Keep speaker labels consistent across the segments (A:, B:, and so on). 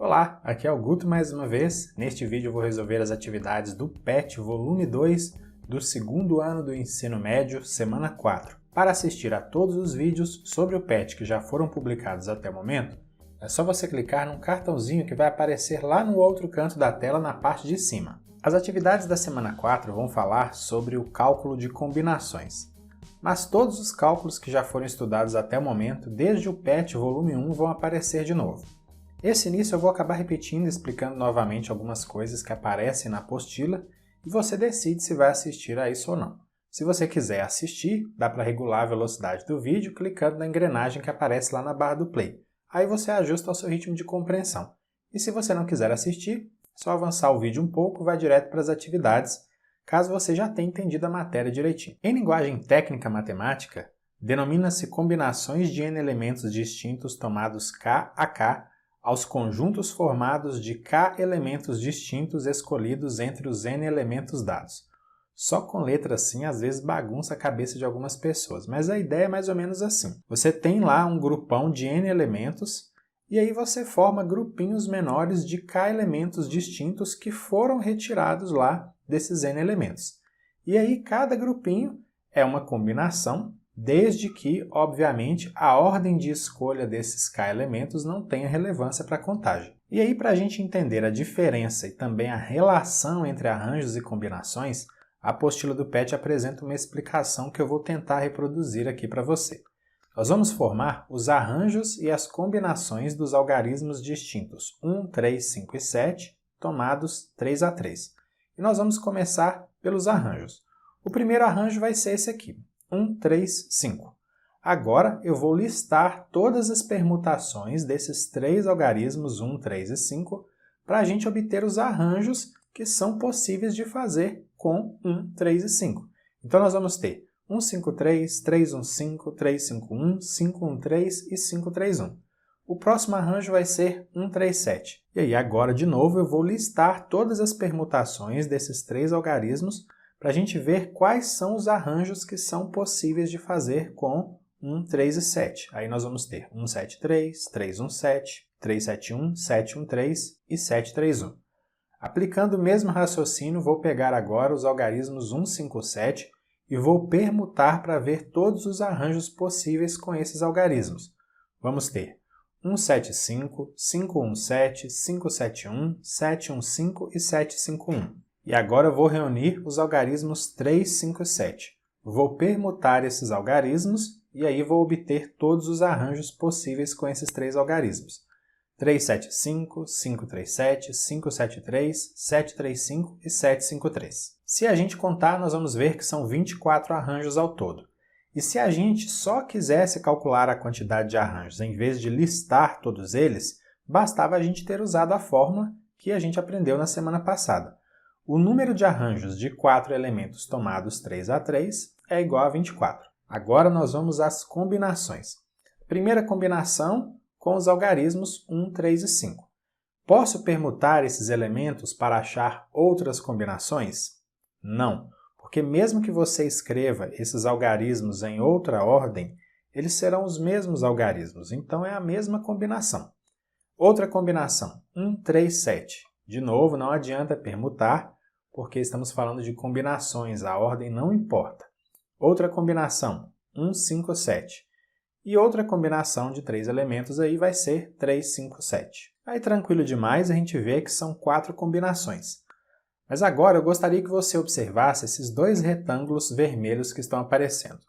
A: Olá, aqui é o Guto mais uma vez. Neste vídeo eu vou resolver as atividades do PET Volume 2 do segundo ano do ensino médio, semana 4. Para assistir a todos os vídeos sobre o PET que já foram publicados até o momento, é só você clicar num cartãozinho que vai aparecer lá no outro canto da tela na parte de cima. As atividades da semana 4 vão falar sobre o cálculo de combinações. Mas todos os cálculos que já foram estudados até o momento, desde o PET Volume 1, vão aparecer de novo. Esse início eu vou acabar repetindo e explicando novamente algumas coisas que aparecem na apostila e você decide se vai assistir a isso ou não. Se você quiser assistir, dá para regular a velocidade do vídeo clicando na engrenagem que aparece lá na barra do play. Aí você ajusta ao seu ritmo de compreensão. E se você não quiser assistir, é só avançar o vídeo um pouco e vai direto para as atividades, caso você já tenha entendido a matéria direitinho. Em linguagem técnica matemática, denomina-se combinações de n elementos distintos tomados K a K aos conjuntos formados de K elementos distintos escolhidos entre os n elementos dados. Só com letra assim às vezes bagunça a cabeça de algumas pessoas, mas a ideia é mais ou menos assim. Você tem lá um grupão de n elementos e aí você forma grupinhos menores de K elementos distintos que foram retirados lá desses n elementos. E aí cada grupinho é uma combinação, desde que, obviamente, a ordem de escolha desses K elementos não tenha relevância para a contagem. E aí, para a gente entender a diferença e também a relação entre arranjos e combinações, a apostila do PET apresenta uma explicação que eu vou tentar reproduzir aqui para você. Nós vamos formar os arranjos e as combinações dos algarismos distintos 1, 3, 5 e 7, tomados 3 a 3. E nós vamos começar pelos arranjos. O primeiro arranjo vai ser esse aqui. 1, 3, 5. Agora eu vou listar todas as permutações desses três algarismos 1, 3 e 5 para a gente obter os arranjos que são possíveis de fazer com 1, 3 e 5. Então nós vamos ter 1, 5, 3, 3, 1, 5, 3, 5, 1, 5, 1, 3 e 5, 3, 1. O próximo arranjo vai ser 1, 3, 7. E aí agora de novo eu vou listar todas as permutações desses três algarismos para a gente ver quais são os arranjos que são possíveis de fazer com 1, 3 e 7. Aí nós vamos ter 1, 7, 3, 3, 1, 7, 3, 7, 1, 7, 1, 3 e 7, 3, 1. Aplicando o mesmo raciocínio, vou pegar agora os algarismos 1, 5, 7 e vou permutar para ver todos os arranjos possíveis com esses algarismos. Vamos ter 1, 7, 5, 5, 1, 7, 5, 7, 1, 7, 1, 5 e 7, 5, 1. E agora eu vou reunir os algarismos 3, 5 e 7. Vou permutar esses algarismos e aí vou obter todos os arranjos possíveis com esses três algarismos. 3, 7, 5, 5, 3, 7, 5, 7, 3, 7, 3, 5 e 7, 5, 3. Se a gente contar, nós vamos ver que são 24 arranjos ao todo. E se a gente só quisesse calcular a quantidade de arranjos em vez de listar todos eles, bastava a gente ter usado a fórmula que a gente aprendeu na semana passada. O número de arranjos de 4 elementos tomados 3 a 3 é igual a 24. Agora nós vamos às combinações. Primeira combinação com os algarismos 1, 3 e 5. Posso permutar esses elementos para achar outras combinações? Não, porque mesmo que você escreva esses algarismos em outra ordem, eles serão os mesmos algarismos, então é a mesma combinação. Outra combinação, 1, 3, 7. De novo, não adianta permutar, porque estamos falando de combinações, a ordem não importa. Outra combinação, 1, 5, 7. E outra combinação de três elementos aí vai ser 3, 5, 7. Aí tranquilo demais, a gente vê que são 4 combinações. Mas agora eu gostaria que você observasse esses dois retângulos vermelhos que estão aparecendo.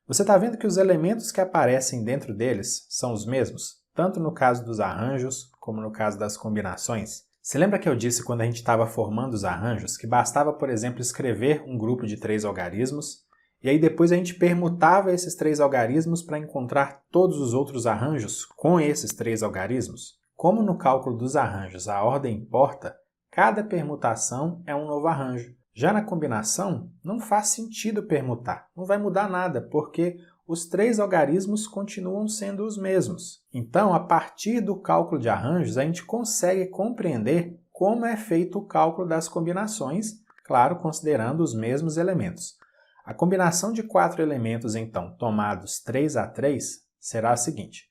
A: Você está vendo que os elementos que aparecem dentro deles são os mesmos, tanto no caso dos arranjos como no caso das combinações? Você lembra que eu disse quando a gente estava formando os arranjos que bastava, por exemplo, escrever um grupo de 3 algarismos e aí depois a gente permutava esses 3 algarismos para encontrar todos os outros arranjos com esses 3 algarismos? Como no cálculo dos arranjos a ordem importa, cada permutação é um novo arranjo. Já na combinação, não faz sentido permutar, não vai mudar nada, porque os 3 algarismos continuam sendo os mesmos. Então, a partir do cálculo de arranjos, a gente consegue compreender como é feito o cálculo das combinações, claro, considerando os mesmos elementos. A combinação de 4 elementos, então, tomados 3 a 3, será a seguinte.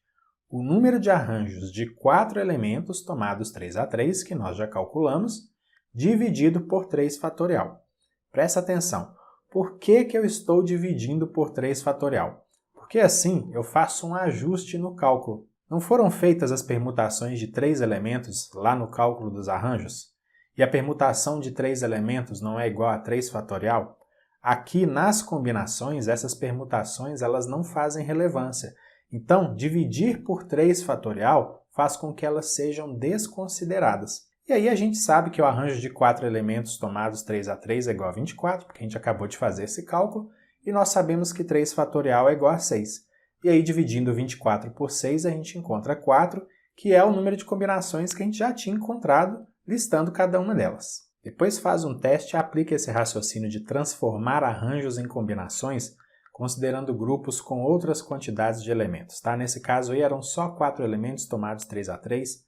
A: o número de arranjos de 4 elementos tomados 3 a 3, que nós já calculamos, dividido por 3 fatorial. Presta atenção, por que eu estou dividindo por 3 fatorial? Porque assim eu faço um ajuste no cálculo. Não foram feitas as permutações de 3 elementos lá no cálculo dos arranjos? E a permutação de 3 elementos não é igual a 3 fatorial? Aqui nas combinações, essas permutações elas não fazem relevância. Então, dividir por 3 fatorial faz com que elas sejam desconsideradas. E aí a gente sabe que o arranjo de 4 elementos tomados 3 a 3 é igual a 24, porque a gente acabou de fazer esse cálculo, e nós sabemos que 3 fatorial é igual a 6. E aí, dividindo 24 por 6, a gente encontra 4, que é o número de combinações que a gente já tinha encontrado, listando cada uma delas. Depois faz um teste e aplica esse raciocínio de transformar arranjos em combinações, considerando grupos com outras quantidades de elementos. Tá? Nesse caso aí eram só 4 elementos tomados 3 a 3.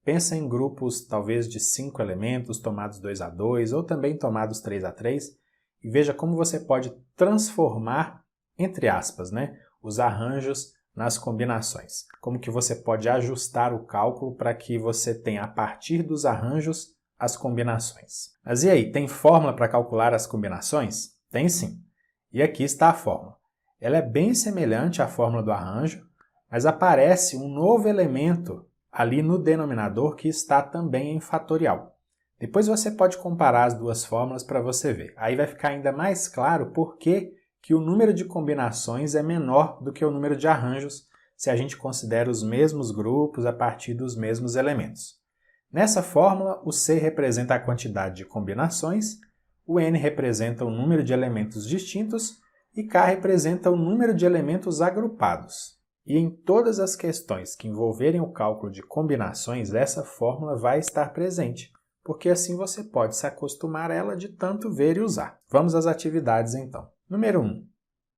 A: Pensa em grupos talvez de 5 elementos tomados 2 a 2 ou também tomados 3 a 3 e veja como você pode transformar, entre aspas, os arranjos nas combinações. Como que você pode ajustar o cálculo para que você tenha a partir dos arranjos as combinações. Mas e aí, tem fórmula para calcular as combinações? Tem sim. E aqui está a fórmula. Ela é bem semelhante à fórmula do arranjo, mas aparece um novo elemento ali no denominador que está também em fatorial. Depois você pode comparar as duas fórmulas para você ver. Aí vai ficar ainda mais claro por que o número de combinações é menor do que o número de arranjos se a gente considera os mesmos grupos a partir dos mesmos elementos. Nessa fórmula, o C representa a quantidade de combinações, o N representa o número de elementos distintos e K representa o número de elementos agrupados. E em todas as questões que envolverem o cálculo de combinações, essa fórmula vai estar presente, porque assim você pode se acostumar a ela de tanto ver e usar. Vamos às atividades então. Número 1.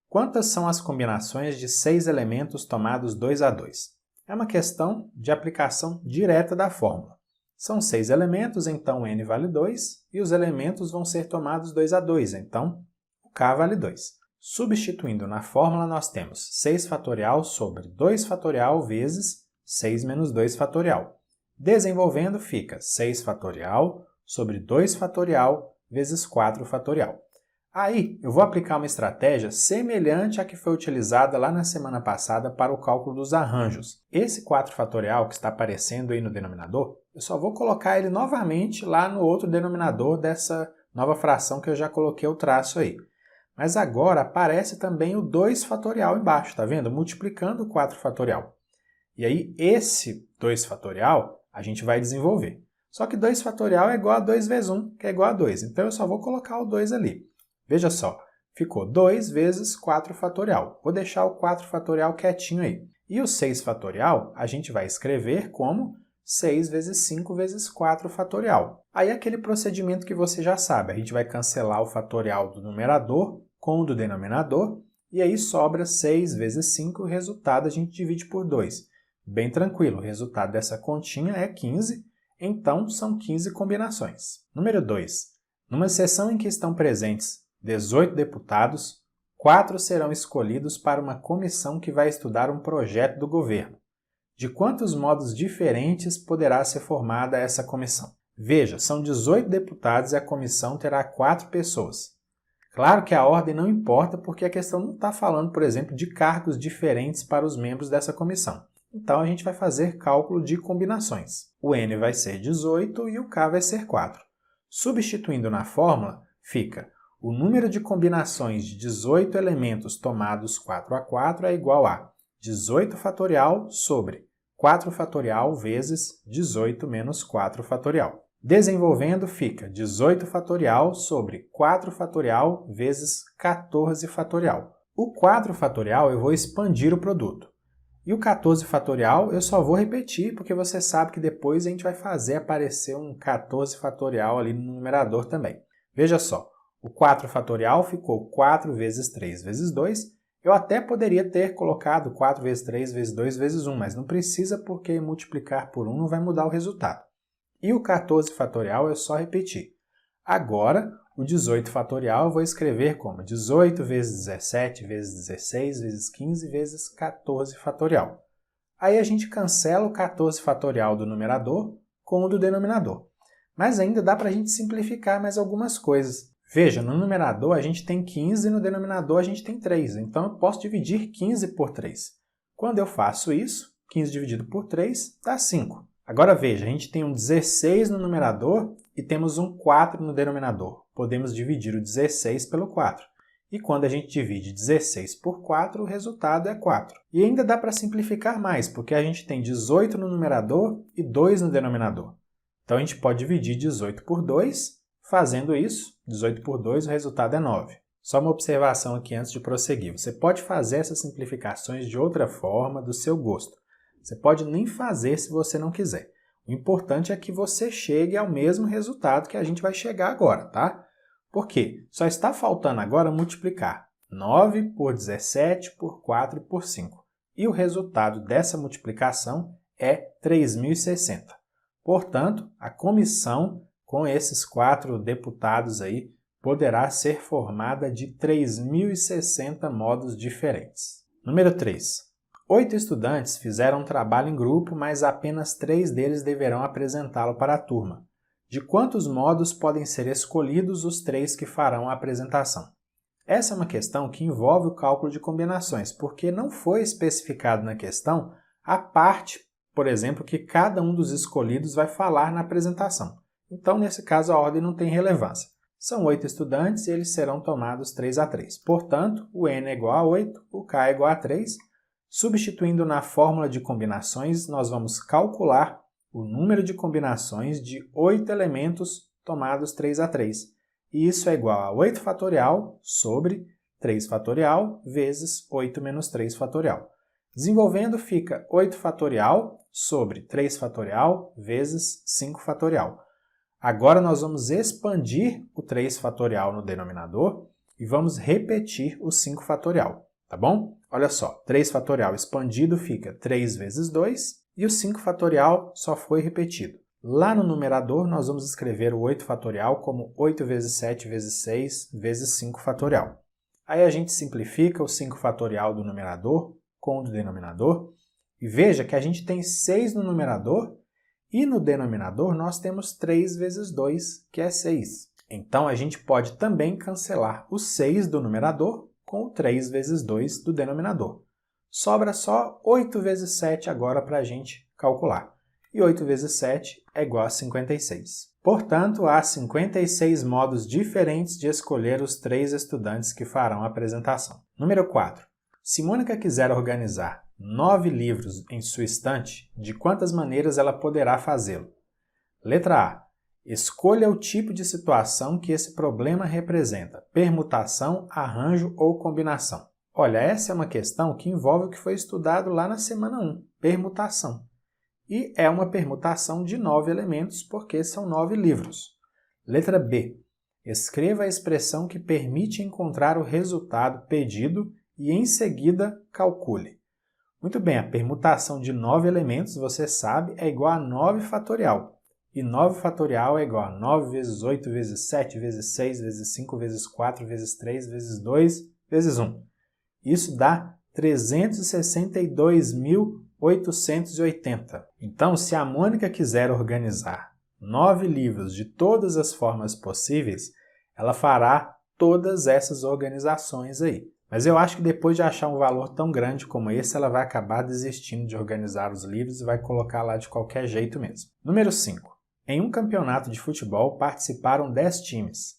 A: Quantas são as combinações de 6 elementos tomados 2 a 2? É uma questão de aplicação direta da fórmula. São 6 elementos, então N vale 2, e os elementos vão ser tomados 2 a 2, então o K vale 2. Substituindo na fórmula, nós temos 6 fatorial sobre 2 fatorial vezes 6 menos 2 fatorial. Desenvolvendo, fica 6 fatorial sobre 2 fatorial vezes 4 fatorial. Aí, eu vou aplicar uma estratégia semelhante à que foi utilizada lá na semana passada para o cálculo dos arranjos. Esse 4 fatorial que está aparecendo aí no denominador, eu só vou colocar ele novamente lá no outro denominador dessa nova fração que eu já coloquei o traço aí. Mas agora aparece também o 2 fatorial embaixo, tá vendo? Multiplicando o 4 fatorial. E aí, esse 2 fatorial a gente vai desenvolver. Só que 2 fatorial é igual a 2 vezes 1, que é igual a 2. Então, eu só vou colocar o 2 ali. Veja só, ficou 2 vezes 4 fatorial. Vou deixar o 4 fatorial quietinho aí. E o 6 fatorial a gente vai escrever como 6 vezes 5 vezes 4 fatorial. Aí é aquele procedimento que você já sabe. A gente vai cancelar o fatorial do numerador com o do denominador e aí sobra 6 vezes 5 e o resultado a gente divide por 2. Bem tranquilo, o resultado dessa continha é 15, então são 15 combinações. Número 2. Numa sessão em que estão presentes 18 deputados, 4 serão escolhidos para uma comissão que vai estudar um projeto do governo. De quantos modos diferentes poderá ser formada essa comissão? Veja, são 18 deputados e a comissão terá 4 pessoas. Claro que a ordem não importa porque a questão não está falando, por exemplo, de cargos diferentes para os membros dessa comissão. Então a gente vai fazer cálculo de combinações. O N vai ser 18 e o K vai ser 4. Substituindo na fórmula, fica o número de combinações de 18 elementos tomados 4 a 4 é igual a 18 fatorial sobre 4 fatorial vezes 18 menos 4 fatorial. Desenvolvendo, fica 18 fatorial sobre 4 fatorial vezes 14 fatorial. O 4 fatorial eu vou expandir o produto. E o 14 fatorial eu só vou repetir, porque você sabe que depois a gente vai fazer aparecer um 14 fatorial ali no numerador também. Veja só, o 4 fatorial ficou 4 vezes 3 vezes 2. Eu até poderia ter colocado 4 vezes 3 vezes 2 vezes 1, mas não precisa porque multiplicar por 1 não vai mudar o resultado. E o 14 fatorial é só repetir. Agora, o 18 fatorial eu vou escrever como 18 vezes 17 vezes 16 vezes 15 vezes 14 fatorial. Aí a gente cancela o 14 fatorial do numerador com o do denominador. Mas ainda dá para a gente simplificar mais algumas coisas. Veja, no numerador a gente tem 15 e no denominador a gente tem 3. Então eu posso dividir 15 por 3. Quando eu faço isso, 15 dividido por 3 dá 5. Agora veja, a gente tem um 16 no numerador e temos um 4 no denominador. Podemos dividir o 16 pelo 4. E quando a gente divide 16 por 4, o resultado é 4. E ainda dá para simplificar mais, porque a gente tem 18 no numerador e 2 no denominador. Então a gente pode dividir 18 por 2, fazendo isso, 18 por 2, o resultado é 9. Só uma observação aqui antes de prosseguir. Você pode fazer essas simplificações de outra forma, do seu gosto. Você pode nem fazer se você não quiser. O importante é que você chegue ao mesmo resultado que a gente vai chegar agora, tá? Por quê? Só está faltando agora multiplicar 9 por 17 por 4 e por 5. E o resultado dessa multiplicação é 3.060. Portanto, a comissão com esses 4 deputados aí poderá ser formada de 3.060 modos diferentes. Número 3. 8 estudantes fizeram um trabalho em grupo, mas apenas 3 deles deverão apresentá-lo para a turma. De quantos modos podem ser escolhidos os 3 que farão a apresentação? Essa é uma questão que envolve o cálculo de combinações, porque não foi especificado na questão a parte, por exemplo, que cada um dos escolhidos vai falar na apresentação. Então, nesse caso, a ordem não tem relevância. São 8 estudantes e eles serão tomados 3 a 3. Portanto, o n é igual a 8, o k é igual a 3. Substituindo na fórmula de combinações, nós vamos calcular o número de combinações de 8 elementos tomados 3 a 3. E isso é igual a 8 fatorial sobre 3 fatorial vezes 8 menos 3 fatorial. Desenvolvendo, fica 8 fatorial sobre 3 fatorial vezes 5 fatorial. Agora nós vamos expandir o 3 fatorial no denominador e vamos repetir o 5 fatorial, tá bom? Olha só, 3 fatorial expandido fica 3 vezes 2 e o 5 fatorial só foi repetido. Lá no numerador nós vamos escrever o 8 fatorial como 8 vezes 7 vezes 6 vezes 5 fatorial. Aí a gente simplifica o 5 fatorial do numerador com o do denominador e veja que a gente tem 6 no numerador e no denominador nós temos 3 vezes 2, que é 6. Então a gente pode também cancelar o 6 do numerador com o 3 vezes 2 do denominador. Sobra só 8 vezes 7 agora para a gente calcular. E 8 vezes 7 é igual a 56. Portanto, há 56 modos diferentes de escolher os 3 estudantes que farão a apresentação. Número 4. Se Mônica quiser organizar 9 livros em sua estante, de quantas maneiras ela poderá fazê-lo? Letra A. Escolha o tipo de situação que esse problema representa: permutação, arranjo ou combinação. Olha, essa é uma questão que envolve o que foi estudado lá na semana 1, permutação. E é uma permutação de 9 elementos, porque são 9 livros. Letra B. Escreva a expressão que permite encontrar o resultado pedido e, em seguida, calcule. Muito bem, a permutação de 9 elementos, você sabe, é igual a 9 fatorial. E 9 fatorial é igual a 9 vezes 8 vezes 7 vezes 6 vezes 5 vezes 4 vezes 3 vezes 2 vezes 1. Isso dá 362.880. Então, se a Mônica quiser organizar 9 livros de todas as formas possíveis, ela fará todas essas organizações aí. Mas eu acho que depois de achar um valor tão grande como esse, ela vai acabar desistindo de organizar os livros e vai colocar lá de qualquer jeito mesmo. Número 5. Em um campeonato de futebol participaram 10 times.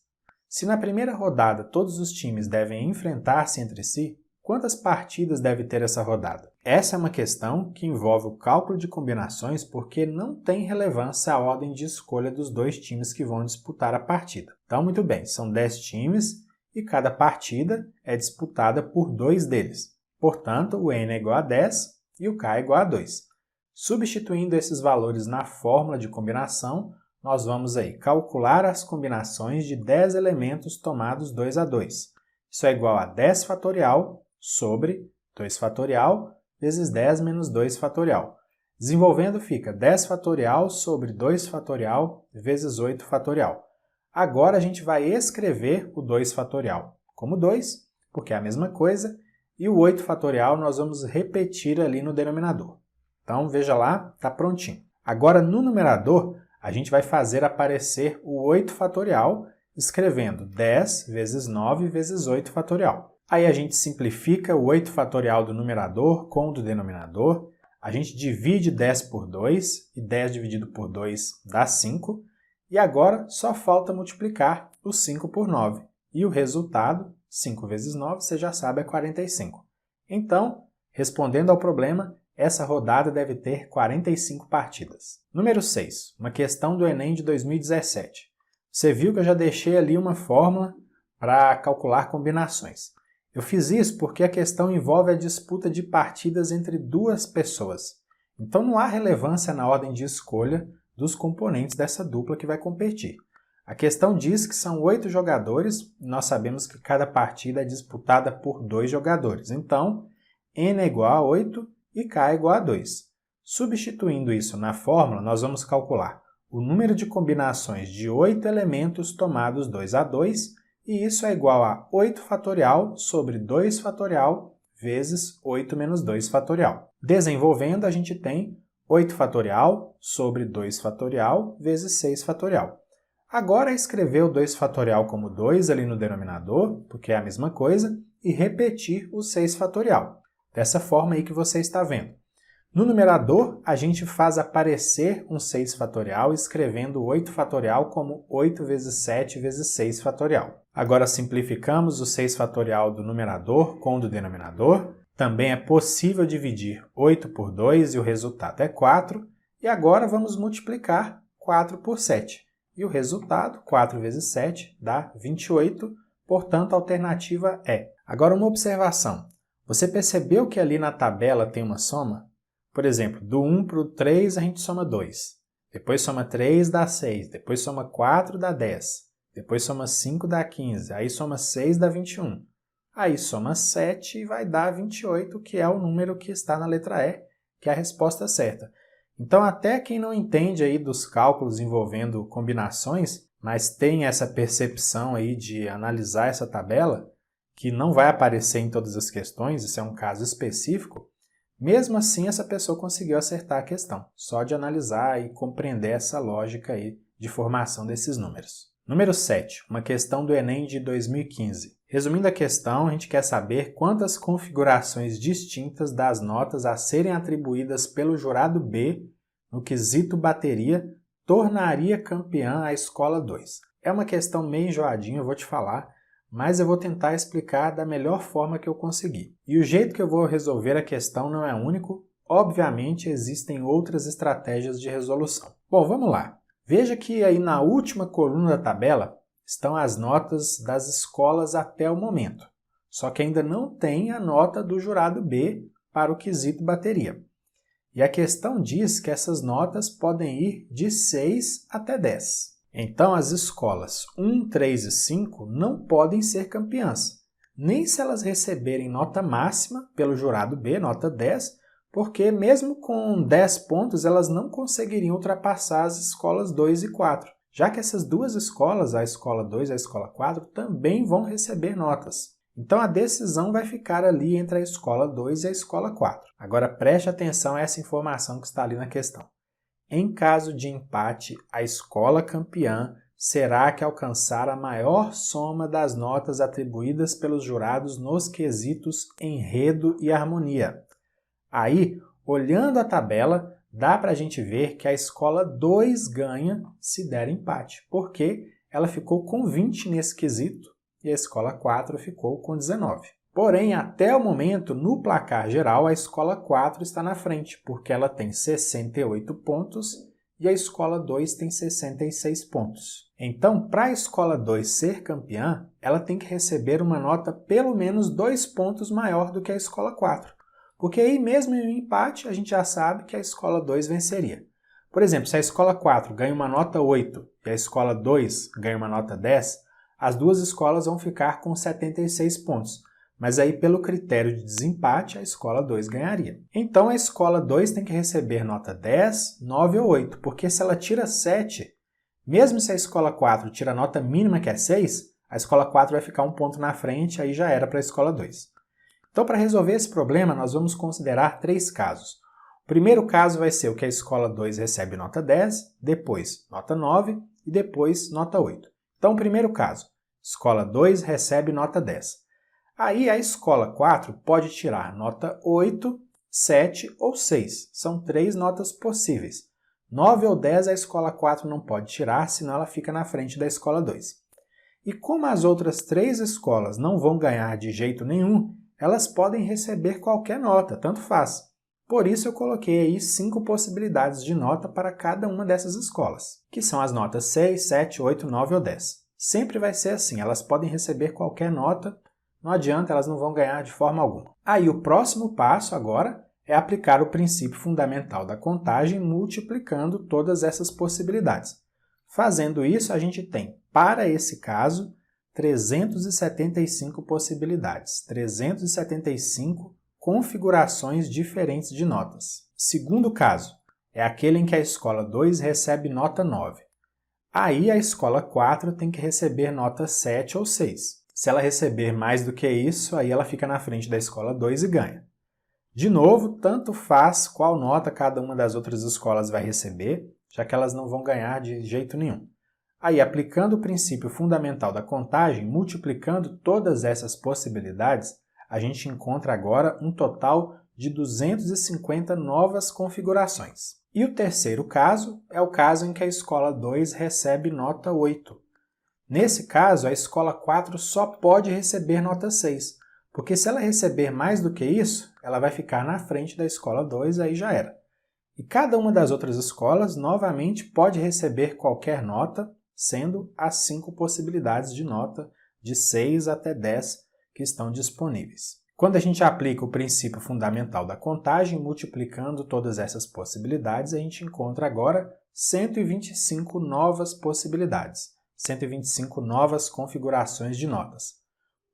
A: Se na primeira rodada todos os times devem enfrentar-se entre si, quantas partidas deve ter essa rodada? Essa é uma questão que envolve o cálculo de combinações porque não tem relevância a ordem de escolha dos 2 times que vão disputar a partida. Então, muito bem, são 10 times e cada partida é disputada por 2 deles. Portanto, o n é igual a 10 e o k é igual a 2. Substituindo esses valores na fórmula de combinação, nós vamos aí calcular as combinações de 10 elementos tomados 2 a 2. Isso é igual a 10 fatorial sobre 2 fatorial vezes 10 menos 2 fatorial. Desenvolvendo fica 10 fatorial sobre 2 fatorial vezes 8 fatorial. Agora a gente vai escrever o 2 fatorial como 2, porque é a mesma coisa, e o 8 fatorial nós vamos repetir ali no denominador. Então, veja lá, está prontinho. Agora, no numerador, a gente vai fazer aparecer o 8 fatorial, escrevendo 10 vezes 9 vezes 8 fatorial. Aí a gente simplifica o 8 fatorial do numerador com o do denominador, a gente divide 10 por 2, e 10 dividido por 2 dá 5, e agora só falta multiplicar o 5 por 9. E o resultado, 5 vezes 9, você já sabe, é 45. Então, respondendo ao problema, essa rodada deve ter 45 partidas. Número 6, uma questão do Enem de 2017. Você viu que eu já deixei ali uma fórmula para calcular combinações. Eu fiz isso porque a questão envolve a disputa de partidas entre duas pessoas. Então não há relevância na ordem de escolha dos componentes dessa dupla que vai competir. A questão diz que são 8 jogadores, e nós sabemos que cada partida é disputada por 2 jogadores. Então, N é igual a 8 e K é igual a 2. Substituindo isso na fórmula, nós vamos calcular o número de combinações de 8 elementos tomados 2 a 2, e isso é igual a 8 fatorial sobre 2 fatorial vezes 8 menos 2 fatorial. Desenvolvendo, a gente tem 8 fatorial sobre 2 fatorial vezes 6 fatorial. Agora é escrever o 2 fatorial como 2 ali no denominador, porque é a mesma coisa, e repetir o 6 fatorial. Dessa forma aí que você está vendo. No numerador, a gente faz aparecer um 6 fatorial escrevendo 8 fatorial como 8 vezes 7 vezes 6 fatorial. Agora simplificamos o 6 fatorial do numerador com o do denominador. Também é possível dividir 8 por 2 e o resultado é 4. E agora vamos multiplicar 4 por 7. E o resultado, 4 vezes 7, dá 28. Portanto, a alternativa é. Agora uma observação. Você percebeu que ali na tabela tem uma soma? Por exemplo, do 1 para o 3 a gente soma 2. Depois soma 3 dá 6. Depois soma 4 dá 10. Depois soma 5 dá 15. Aí soma 6 dá 21. Aí soma 7 e vai dar 28, que é o número que está na letra E, que é a resposta certa. Então, até quem não entende aí dos cálculos envolvendo combinações, mas tem essa percepção aí de analisar essa tabela, que não vai aparecer em todas as questões, isso é um caso específico, mesmo assim essa pessoa conseguiu acertar a questão, só de analisar e compreender essa lógica aí de formação desses números. Número 7, uma questão do Enem de 2015. Resumindo a questão, a gente quer saber quantas configurações distintas das notas a serem atribuídas pelo jurado B no quesito bateria tornaria campeã a escola 2. É uma questão meio enjoadinha, eu vou te falar, mas eu vou tentar explicar da melhor forma que eu conseguir. E o jeito que eu vou resolver a questão não é único, obviamente existem outras estratégias de resolução. Bom, vamos lá. Veja que aí na última coluna da tabela estão as notas das escolas até o momento, só que ainda não tem a nota do jurado B para o quesito bateria. E a questão diz que essas notas podem ir de 6 até 10. Então as escolas 1, 3 e 5 não podem ser campeãs, nem se elas receberem nota máxima pelo jurado B, nota 10, porque mesmo com 10 pontos elas não conseguiriam ultrapassar as escolas 2 e 4, já que essas duas escolas, a escola 2 e a escola 4, também vão receber notas. Então a decisão vai ficar ali entre a escola 2 e a escola 4. Agora preste atenção a essa informação que está ali na questão. Em caso de empate, a escola campeã será a que alcançar a maior soma das notas atribuídas pelos jurados nos quesitos enredo e harmonia. Aí, olhando a tabela, dá para a gente ver que a escola 2 ganha se der empate, porque ela ficou com 20 nesse quesito e a escola 4 ficou com 19. Porém, até o momento, no placar geral, a escola 4 está na frente, porque ela tem 68 pontos e a escola 2 tem 66 pontos. Então, para a escola 2 ser campeã, ela tem que receber uma nota pelo menos 2 pontos maior do que a escola 4. Porque aí mesmo em empate, a gente já sabe que a escola 2 venceria. Por exemplo, se a escola 4 ganha uma nota 8 e a escola 2 ganha uma nota 10, as duas escolas vão ficar com 76 pontos. Mas aí, pelo critério de desempate, a escola 2 ganharia. Então, a escola 2 tem que receber nota 10, 9 ou 8, porque se ela tira 7, mesmo se a escola 4 tira a nota mínima, que é 6, a escola 4 vai ficar um ponto na frente, aí já era para a escola 2. Então, para resolver esse problema, nós vamos considerar 3 casos. O primeiro caso vai ser o que a escola 2 recebe nota 10, depois nota 9 e depois nota 8. Então, primeiro caso, escola 2 recebe nota 10. Aí a escola 4 pode tirar nota 8, 7 ou 6. São 3 notas possíveis. 9 ou 10 a escola 4 não pode tirar, senão ela fica na frente da escola 2. E como as outras 3 escolas não vão ganhar de jeito nenhum, elas podem receber qualquer nota, tanto faz. Por isso eu coloquei aí 5 possibilidades de nota para cada uma dessas escolas, que são as notas 6, 7, 8, 9 ou 10. Sempre vai ser assim, elas podem receber qualquer nota, não adianta, elas não vão ganhar de forma alguma. Aí o próximo passo agora é aplicar o princípio fundamental da contagem multiplicando todas essas possibilidades. Fazendo isso, a gente tem, para esse caso, 375 possibilidades, 375 configurações diferentes de notas. Segundo caso, é aquele em que a escola 2 recebe nota 9. Aí a escola 4 tem que receber nota 7 ou 6. Se ela receber mais do que isso, aí ela fica na frente da escola 2 e ganha. De novo, tanto faz qual nota cada uma das outras escolas vai receber, já que elas não vão ganhar de jeito nenhum. Aí, aplicando o princípio fundamental da contagem, multiplicando todas essas possibilidades, a gente encontra agora um total de 250 novas configurações. E o terceiro caso é o caso em que a escola 2 recebe nota 8. Nesse caso, a escola 4 só pode receber nota 6, porque se ela receber mais do que isso, ela vai ficar na frente da escola 2, aí já era. E cada uma das outras escolas, novamente, pode receber qualquer nota, sendo as 5 possibilidades de nota de 6 até 10 que estão disponíveis. Quando a gente aplica o princípio fundamental da contagem, multiplicando todas essas possibilidades, a gente encontra agora 125 novas possibilidades, 125 novas configurações de notas.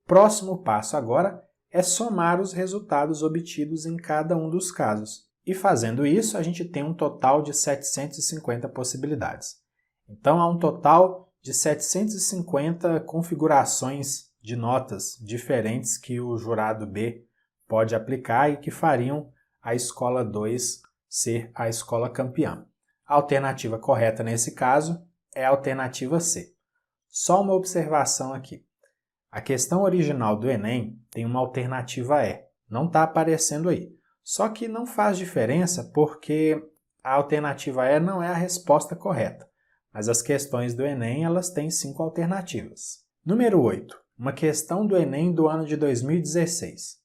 A: Próximo passo agora é somar os resultados obtidos em cada um dos casos. E fazendo isso, a gente tem um total de 750 possibilidades. Então, há um total de 750 configurações de notas diferentes que o jurado B pode aplicar e que fariam a escola 2 ser a escola campeã. A alternativa correta nesse caso é a alternativa C. Só uma observação aqui. A questão original do Enem tem uma alternativa E, não está aparecendo aí. Só que não faz diferença porque a alternativa E não é a resposta correta, mas as questões do Enem elas têm 5 alternativas. Número 8. Uma questão do Enem do ano de 2016.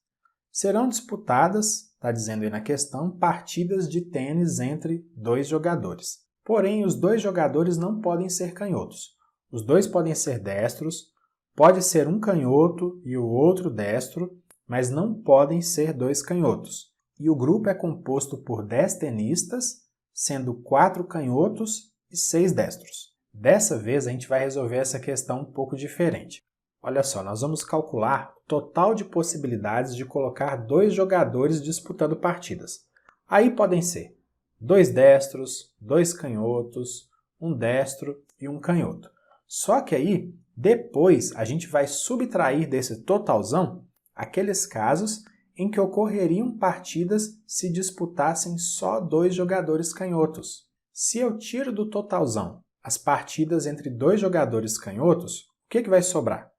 A: Serão disputadas, está dizendo aí na questão, partidas de tênis entre 2 jogadores. Porém, os 2 jogadores não podem ser canhotos. Os 2 podem ser destros, pode ser um canhoto e o outro destro, mas não podem ser 2 canhotos. E o grupo é composto por 10 tenistas, sendo 4 canhotos e 6 destros. Dessa vez a gente vai resolver essa questão um pouco diferente. Olha só, nós vamos calcular o total de possibilidades de colocar 2 jogadores disputando partidas. Aí podem ser 2 destros, 2 canhotos, um destro e um canhoto. Só que aí, depois, a gente vai subtrair desse totalzão aqueles casos em que ocorreriam partidas se disputassem só 2 jogadores canhotos. Se eu tiro do totalzão as partidas entre 2 jogadores canhotos, o que vai sobrar?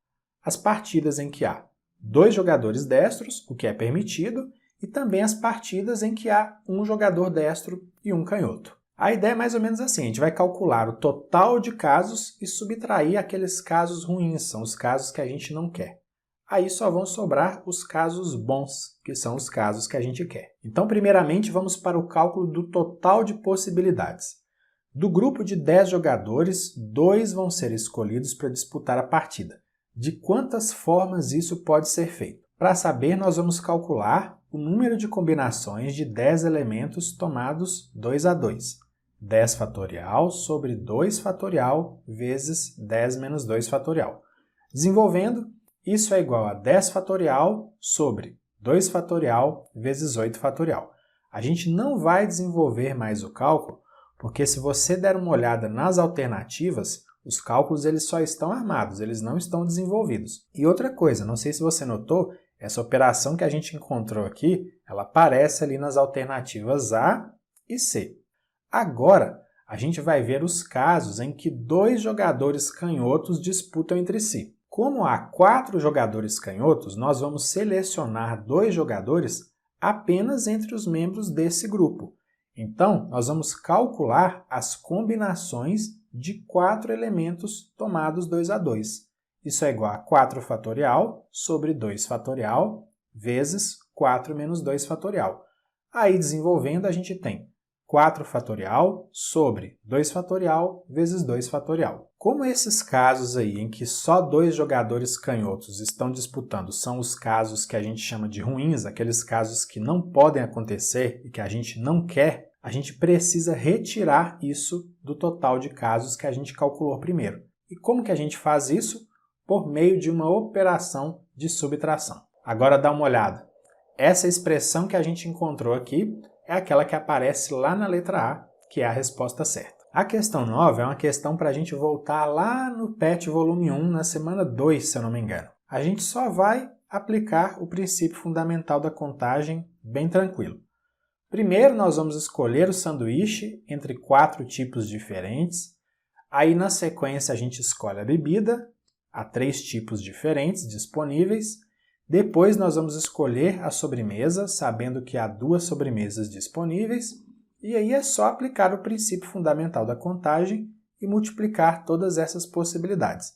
A: As partidas em que há 2 jogadores destros, o que é permitido, e também as partidas em que há um jogador destro e um canhoto. A ideia é mais ou menos assim, a gente vai calcular o total de casos e subtrair aqueles casos ruins, são os casos que a gente não quer. Aí só vão sobrar os casos bons, que são os casos que a gente quer. Então, primeiramente, vamos para o cálculo do total de possibilidades. Do grupo de 10 jogadores, 2 vão ser escolhidos para disputar a partida. De quantas formas isso pode ser feito? Para saber, nós vamos calcular o número de combinações de 10 elementos tomados 2 a 2. 10 fatorial sobre 2 fatorial vezes 10 menos 2 fatorial. Desenvolvendo, isso é igual a 10 fatorial sobre 2 fatorial vezes 8 fatorial. A gente não vai desenvolver mais o cálculo, porque se você der uma olhada nas alternativas, os cálculos eles só estão armados, eles não estão desenvolvidos. E outra coisa, não sei se você notou, Essa operação que a gente encontrou aqui, ela aparece ali nas alternativas A e C. Agora, a gente vai ver os casos em que dois jogadores canhotos disputam entre si. Como há 4 jogadores canhotos, nós vamos selecionar 2 jogadores apenas entre os membros desse grupo. Então, nós vamos calcular as combinações de 4 elementos tomados 2 a 2. Isso é igual a 4 fatorial sobre 2 fatorial vezes 4 menos 2 fatorial. Aí, desenvolvendo, a gente tem 4 fatorial sobre 2 fatorial vezes 2 fatorial. Como esses casos aí em que só 2 jogadores canhotos estão disputando são os casos que a gente chama de ruins, aqueles casos que não podem acontecer e que a gente não quer, a gente precisa retirar isso do total de casos que a gente calculou primeiro. E como que a gente faz isso? Por meio de uma operação de subtração. Agora dá uma olhada. Essa expressão que a gente encontrou aqui é aquela que aparece lá na letra A, que é a resposta certa. A questão 9 é uma questão para a gente voltar lá no PET volume 1, na semana 2, se eu não me engano. A gente só vai aplicar o princípio fundamental da contagem bem tranquilo. Primeiro, nós vamos escolher o sanduíche entre 4 tipos diferentes. Aí, na sequência, a gente escolhe a bebida. Há 3 tipos diferentes disponíveis. Depois nós vamos escolher a sobremesa, sabendo que há 2 sobremesas disponíveis. E aí é só aplicar o princípio fundamental da contagem e multiplicar todas essas possibilidades.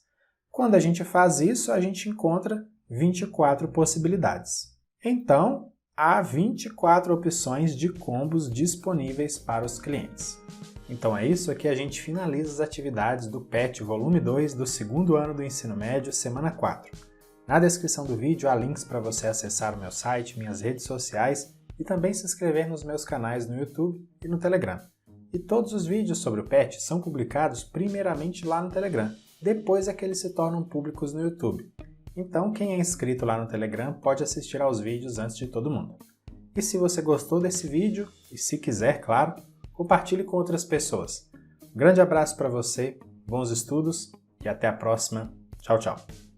A: Quando a gente faz isso, a gente encontra 24 possibilidades. Então, há 24 opções de combos disponíveis para os clientes. Então é isso, aqui a gente finaliza as atividades do PET volume 2 do segundo ano do ensino médio, semana 4. Na descrição do vídeo há links para você acessar o meu site, minhas redes sociais e também se inscrever nos meus canais no YouTube e no Telegram. E todos os vídeos sobre o PET são publicados primeiramente lá no Telegram, depois é que eles se tornam públicos no YouTube. Então quem é inscrito lá no Telegram pode assistir aos vídeos antes de todo mundo. E se você gostou desse vídeo, e se quiser, claro, compartilhe com outras pessoas. Um grande abraço para você, bons estudos e até a próxima. Tchau, tchau!